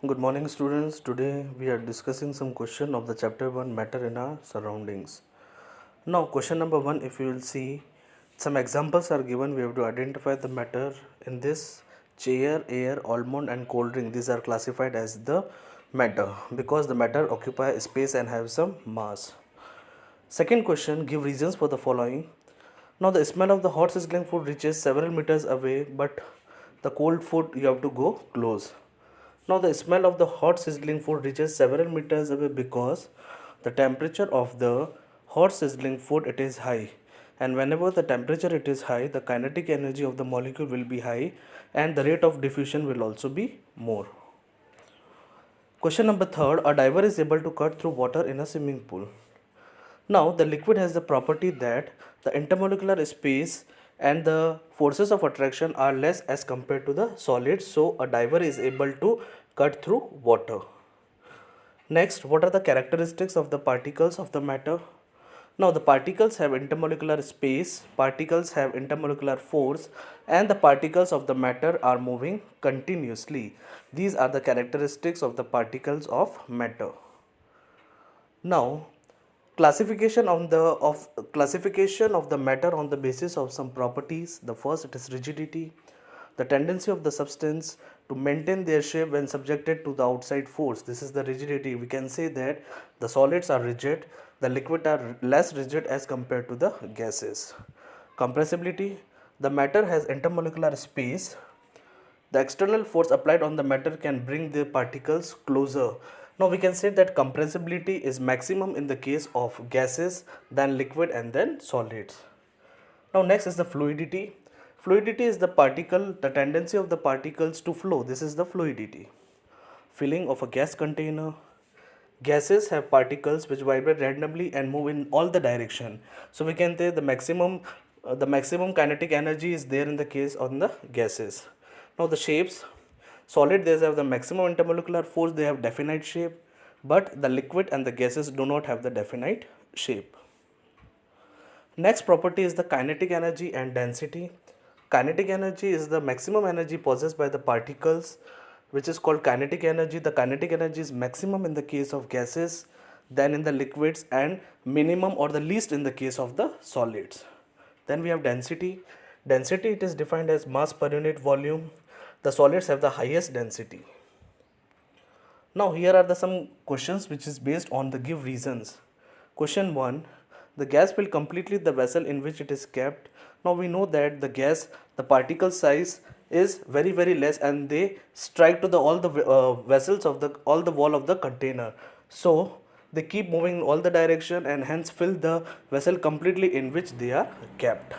Good morning, students. Today we are discussing some question of the chapter 1 matter in our surroundings. Now question number 1, if you will see, some examples are given. We have to identify the matter in this. Chair, air, almond and cold drink, these are classified as the matter because the matter occupy space and have some mass. Second question, give reasons for the following. Now the smell of the hot sizzling food reaches several meters away, but the cold food you have to go close. Now the smell of the hot sizzling food reaches several meters away because the temperature of the hot sizzling food it is high, and whenever the temperature it is high, the kinetic energy of the molecule will be high and the rate of diffusion will also be more. Question number 3, a diver is able to cut through water in a swimming pool. Now the liquid has the property that the intermolecular space and the forces of attraction are less as compared to the solid, so a diver is able to cut through water. Next, what are the characteristics of the particles of the matter? Now the particles have intermolecular space, particles have intermolecular force, and the particles of the matter are moving continuously. These are the characteristics of the particles of matter. Now classification of the matter on the basis of some properties. The first, it is rigidity, the tendency of the substance to maintain their shape when subjected to the outside force. This is the rigidity. We can say that the solids are rigid, the liquid are less rigid as compared to the gases. Compressibility, the matter has intermolecular space. The external force applied on the matter can bring the particles closer. Now we can say that compressibility is maximum in the case of gases, then liquid and then solids. Now next is the fluidity. Fluidity is the tendency of the particles to flow. This is the fluidity. Filling of a gas container. Gases have particles which vibrate randomly and move in all the direction. So we can say the maximum kinetic energy is there in the case on the gases. Now the shapes. Solid, they have the maximum intermolecular force, they have definite shape, but the liquid and the gases do not have the definite shape. Next property is the kinetic energy and density. Kinetic energy is the maximum energy possessed by the particles, which is called kinetic energy. The kinetic energy is maximum in the case of gases, then in the liquids, and minimum or the least in the case of the solids. Then we have density. Density, it is defined as mass per unit volume. The solids have the highest density. Now here are the some questions which is based on the give reasons. Question 1, the gas will completely the vessel in which it is kept. Now we know that the gas, the particle size is very less and they strike to the all the vessels of the all the wall of the container. So they keep moving in all the direction and hence fill the vessel completely in which they are kept.